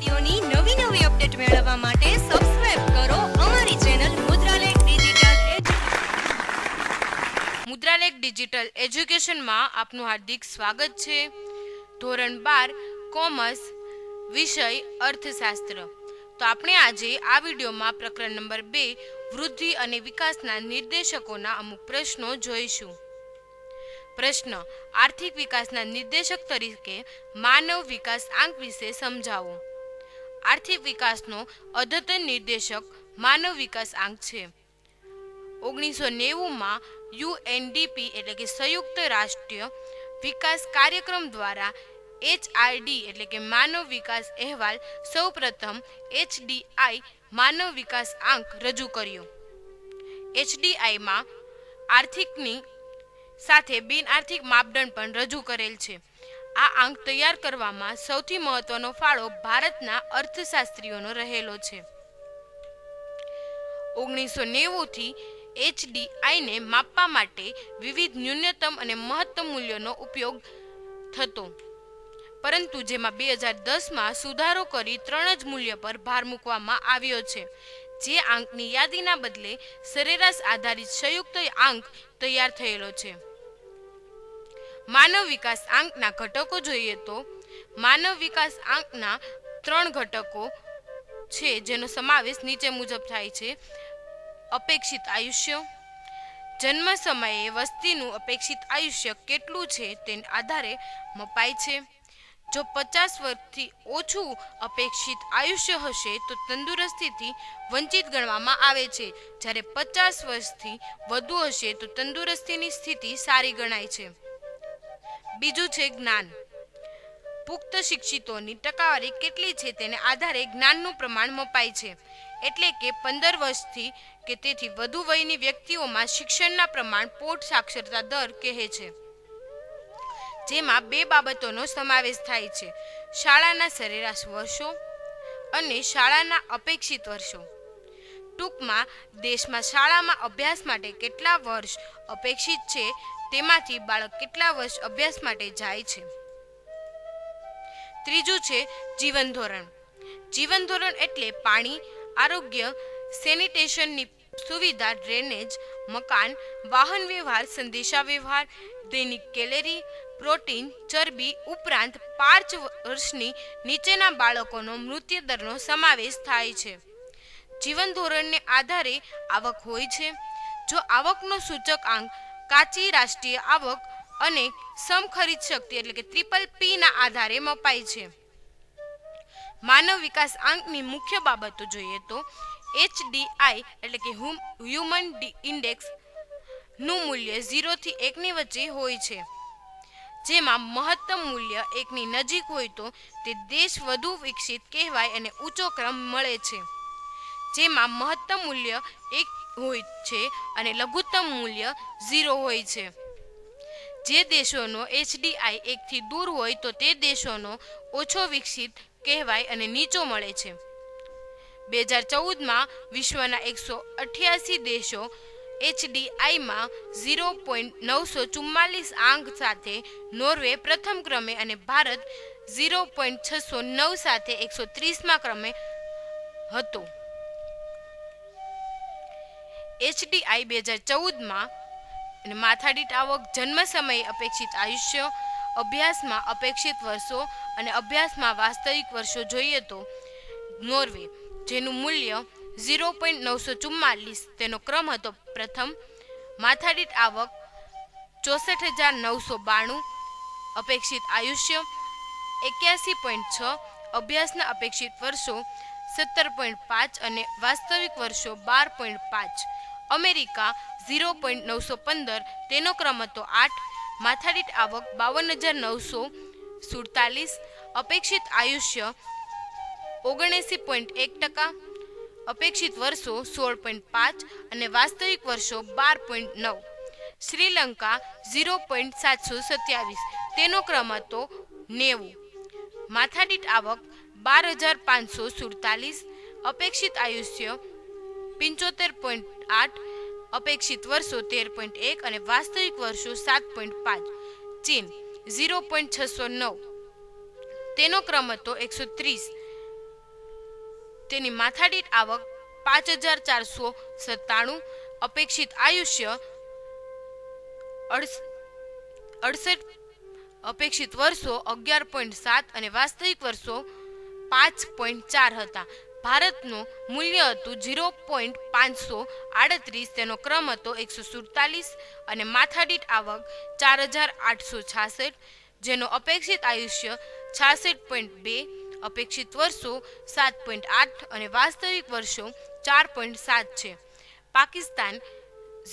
વિડીયોની નવી નવી અપડેટ મેળવવા માટે સબસ્ક્રાઇબ કરો અમારી ચેનલ મુદ્રાલેખ ડિજિટલ એજ્યુકેશનમાં આપનું હાર્દિક સ્વાગત છે। ધોરણ 12 કોમર્સ વિષય અર્થશાસ્ત્ર। તો આપણે આજે આ વિડીયોમાં પ્રકરણ નંબર 2 વૃદ્ધિ અને વિકાસના નિર્દેશકોના અમુક પ્રશ્નો જોઈશું। પ્રશ્ન, આર્થિક વિકાસના નિર્દેશક તરીકે માનવ વિકાસ આંક વિશે સમજાવો। આર્થિક વિકાસનો અદ્યતન નિર્દેશક માનવ વિકાસ આંક છે। 1990માં યુએનડીપી એટલે કે સંયુક્ત રાષ્ટ્ર વિકાસ કાર્યક્રમ દ્વારા એચઆરડી એટલે કે માનવ વિકાસ અહેવાલ સૌપ્રથમ એચડીઆઈ માનવ વિકાસ આંક રજૂ કર્યો। એચડીઆઈમાં આર્થિકની સાથે બિન આર્થિક માપદંડ પણ રજૂ કરેલ છે। આ આંક તૈયાર કરવામાં સૌથી મહત્વનો ફાળો ભારતના અર્થશાસ્ત્રીઓનો રહેલો છે। 1990 થી એચડીઆઈને માપવા માટે વિવિધ ન્યૂનતમ અને મહત્તમ મૂલ્યોનો ઉપયોગ થતો, પરંતુ જેમાં 2010માં સુધારો કરી 3 જ મૂલ્ય પર ભાર મૂકવામાં આવ્યો છે, જે આંકની યાદીના બદલે સરેરાશ આધારિત સંયુક્ત આંક તૈયાર થયેલો છે। માનવ વિકાસ આંકના ઘટકો જોઈએ તો માનવ વિકાસ આંકના 3 ઘટકો છે, જેનો સમાવેશ નીચે મુજબ થાય છે। અપેક્ષિત આયુષ્ય, જન્મ સમયે વસ્તીનું અપેક્ષિત આયુષ્ય કેટલું છે તેના આધારે મપાય છે। જો 50 વર્ષથી ઓછું અપેક્ષિત આયુષ્ય હશે તો તંદુરસ્તીથી વંચિત ગણવામાં આવે છે, જ્યારે 50 વર્ષથી વધુ હશે તો તંદુરસ્તીની સ્થિતિ સારી ગણાય છે। બીજું છે જ્ઞાન, પુખ્ત શિક્ષિતોની ટકાવારી કેટલી છે તેને આધારે જ્ઞાનનું પ્રમાણ મપાય છે, એટલે કે 15 વર્ષથી કે તેથી વધુ વયની વ્યક્તિઓમાં શિક્ષણના પ્રમાણ પોટ સાક્ષરતા દર કહે છે, જેમાં 2 બાબતોનો સમાવેશ થાય છે: શાળાના સરેરાશ વર્ષો અને શાળાના અપેક્ષિત વર્ષો। ટૂંકમાં દેશમાં શાળામાં અભ્યાસ માટે કેટલા વર્ષ અપેક્ષિત છે તેમાંથી બાળક કેટલા વર્ષ અભ્યાસ માટે જાય છે। ત્રીજું છે જીવન ધોરણ। જીવન ધોરણ એટલે પાણી, આરોગ્ય, સેનિટેશનની સુવિધા, ડ્રેનેજ, મકાન, વાહન વ્યવહાર, સંદેશા વ્યવહાર, દૈનિક કેલરી, પ્રોટીન, ચરબી ઉપરાંત 5 વર્ષની નીચેના બાળકોનો મૃત્યુદરનો સમાવેશ થાય છે। જીવન ધોરણને આધારે આવક હોય છે। જો આવકનો સૂચક આંક કાચી રાષ્ટ્રીય આવક અને સમખરીદ શક્તિ એટલે કે PPP ના આધારે મપાય છે। માનવ વિકાસ આંકની મુખ્ય બાબતો જોઈએ તો એચડીઆઈ એટલે કે હ્યુમન ઇન્ડેક્સ નું મૂલ્ય 0 થી 1 ની વચ્ચે હોય છે, જેમાં મહત્તમ મૂલ્ય 1 ની નજીક હોય તો તે દેશ વધુ વિકસિત કહેવાય અને ઊંચો ક્રમ મળે છે, જેમાં મહત્તમ મૂલ્ય 1 હોય છે અને લઘુત્તમ મૂલ્ય 0 હોય છે। જે દેશોનો એચડીઆઈ 1 થી દૂર હોય તો તે દેશોનો ઓછો વિકસિત કહેવાય અને નીચો મળે છે। 2014માં વિશ્વના 188 દેશો એચડીઆઈમાં 0.944 આંક સાથે, નોર્વે પ્રથમ ક્રમે અને ભારત 0.609 સાથે 130મા ક્રમે હતો। એચડીઆઈ 2014માં માથાદીઠ આવક, જન્મ સમયે અપેક્ષિત આયુષ્ય, અભ્યાસમાં અપેક્ષિત વર્ષો અને અભ્યાસમાં વાસ્તવિક વર્ષો જોઈએ તો નોર્વે, જેનું મૂલ્ય 0.944, તેનો ક્રમ હતો પ્રથમ। માથાદીઠ આવક 64,992, અપેક્ષિત આયુષ્ય 81.6, અભ્યાસના અપેક્ષિત વર્ષો 17.5 અને વાસ્તવિક વર્ષો 12.5। અમેરિકા 0.915, તેનો ક્રમ હતો 8। માથાદીઠ આવક 52,947, અપેક્ષિત આયુષ્ય 79.1%, અપેક્ષિત વર્ષો 16.5 અને વાસ્તવિક વર્ષો 12.9। શ્રીલંકા 0.727, તેનો ક્રમ હતો 90। માથાદીઠ આવક 12,547, અપેક્ષિત આયુષ્ય 75.8, અપેક્ષિત વર્ષો 13.1 અને વાસ્તવિક વર્ષો 7.5। ચીન 0.609, તેનો ક્રમ હતો 130। તેની માથાદીઠ આવક 5,497, અપેક્ષિત આયુષ્ય 68, અપેક્ષિત વર્ષો 11.7 અને વાસ્તવિક વર્ષો 5.4 હતા. ભારતનું મૂલ્ય હતું 0.538, તેનો ક્રમ હતો 147 અને માથાદીઠ આવક 4,866, જેનો અપેક્ષિત આયુષ્ય 66.2, અપેક્ષિત વર્ષો 7.8 અને વાસ્તવિક વર્ષો 4.7 છે. પાકિસ્તાન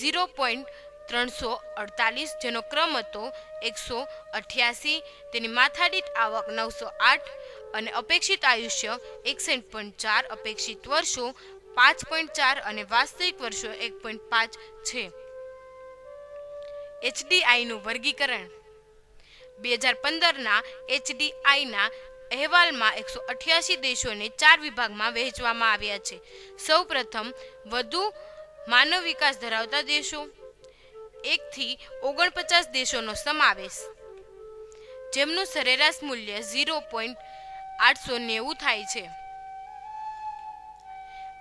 0.348, જેનો ક્રમ હતો 188, તેની માથાદીઠ આવક 908 અને અપેક્ષિત આયુષ્ય 61.4, અપેક્ષિત વર્ષો 5.4 અને વાસ્તવિક વર્ષો 1.5 છે. HDIનું વર્ગીકરણ 2015ના HDIના અહેવાલમાં 188 દેશોને 4 વિભાગમાં વહેંચવામાં આવ્યા છે. સૌપ્રથમ વધુ માનવ વિકાસ ધરાવતા દેશો, 1 થી 49 દેશોનો સમાવેશ, જેમનું સરેરાશ મૂલ્ય 0.890 થાય છે.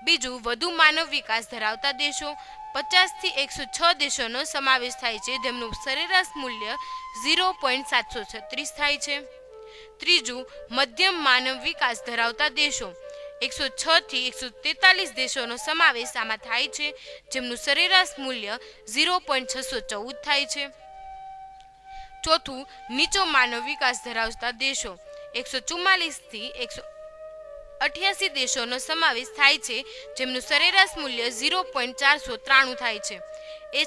બીજું, વધુ માનવ વિકાસ ધરાવતા દેશો, 50 થી 106 દેશોનો સમાવેશ થાય છે, જેમનું સરેરાશ મૂલ્ય 0.736 થાય છે. ત્રીજું, મધ્યમ માનવ વિકાસ ધરાવતા દેશો, 106 થી 143 દેશોનો સમાવેશ આમાં થાય છે, જેમનું સરેરાશ મૂલ્ય 0.614 થાય છે. ચોથું, નીચો માનવ વિકાસ ધરાવતા દેશો, 144 થી 188 દેશોનો સમાવેશ થાય છે, જેમનું સરેરાશ મૂલ્ય 0.493 થાય છે.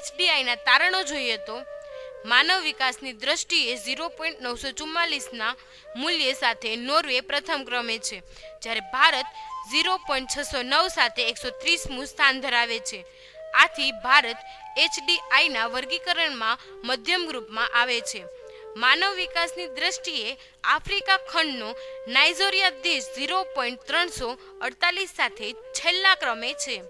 HDIના તારણો જોઈએ તો માનવ વિકાસની દ્રષ્ટિએ 0.944ના મૂલ્ય સાથે નોર્વે પ્રથમ ક્રમે છે, જ્યારે ભારત 0.609 સાથે 130મું સ્થાન ધરાવે છે. આથી ભારત HDIના વર્ગીકરણમાં મધ્યમ ગ્રુપમાં આવે છે. માનવ વિકાસની દ્રષ્ટિએ આફ્રિકા ખંડનો નાઇજીરિયા દેશ 0.348 સાથે છેલ્લા ક્રમે છે.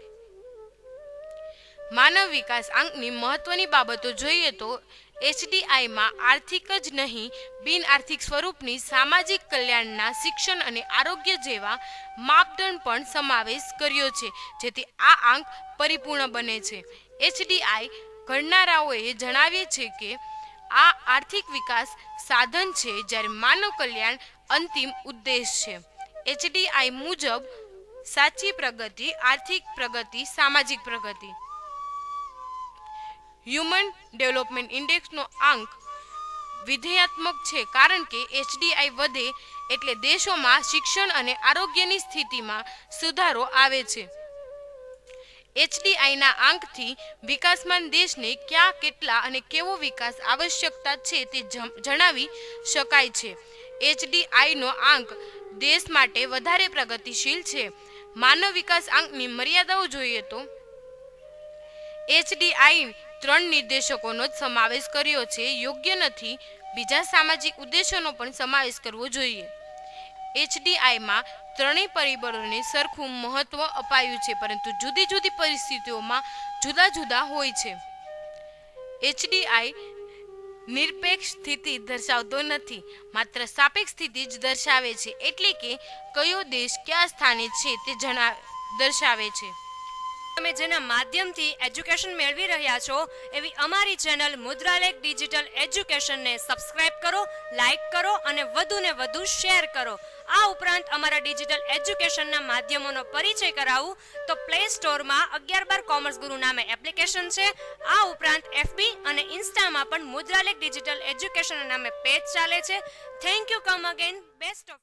માનવ વિકાસ આંકની મહત્વની બાબતો જોઈએ તો HDIમાં આર્થિક જ નહીં, બિન આર્થિક સ્વરૂપની સામાજિક કલ્યાણના, શિક્ષણ અને આરોગ્ય જેવા માપદંડ પણ સમાવેશ કર્યો છે, જેથી આ આંક પરિપૂર્ણ બને છે. HDI ઘડનારાઓએ જણાવ્યું છે કે આ આર્થિક વિકાસ સાધન છે, જ્યારે માનવ કલ્યાણ અંતિમ ઉદ્દેશ છે. HDI મુજબ સાચી પ્રગતિ, આર્થિક પ્રગતિ, સામાજિક પ્રગતિ. હ્યુમન ડેવલપમેન્ટ ઇન્ડેક્સનો આંક વિધેયાત્મક છે, કારણ કે HDI વધે એટલે દેશોમાં શિક્ષણ અને આરોગ્યની સ્થિતિમાં સુધારો આવે છે. HDIના આંકથી વિકાસમાન દેશને ક્યાં, કેટલા અને કેવો વિકાસ આવશ્યકતા છે તે જણાવી શકાય છે. HDIનો આંક દેશ માટે વધારે પ્રગતિશીલ છે. માનવ વિકાસ આંકની મર્યાદાઓ જોઈએ તો HDI 3 નિર્દેશકોનો જ સમાવેશ કર્યો છે. યોગ્ય નથી બીજા સામાજિક ઉદ્દેશોનો પણ સમાવેશ કરવો જોઈએ. HDIમાં ત્રણેય પરિબળોને સરખું મહત્વ અપાયું છે, પરંતુ જુદી જુદી પરિસ્થિતિઓમાં જુદા જુદા હોય છે. HDI નિરપેક્ષ સ્થિતિ દર્શાવતો નથી, માત્ર સાપેક્ષ સ્થિતિ જ દર્શાવે છે, એટલે કે કયો દેશ કયા સ્થાને છે તે દર્શાવે છે. તમે જેના માધ્યમથી એજ્યુકેશન મેળવી રહ્યા છો એવી અમારી ચેનલ મુદ્રાલેખ ડિજિટલ એજ્યુકેશનને સબસ્ક્રાઇબ કરો, લાઇક કરો અને વધુને વધુ શેર કરો. આ ઉપરાંત અમારા ડિજિટલ એજ્યુકેશનના માધ્યમોનો પરિચય કરાવું તો પ્લે સ્ટોરમાં 11/12 કોમર્સ ગુરુ નામે એપ્લિકેશન છે. આ ઉપરાંત FB અને ઇન્સ્ટામાં પણ મુદ્રાલેખ ડિજિટલ એજ્યુકેશન નામે પેજ ચાલે છે. Thank you. Come again. Best of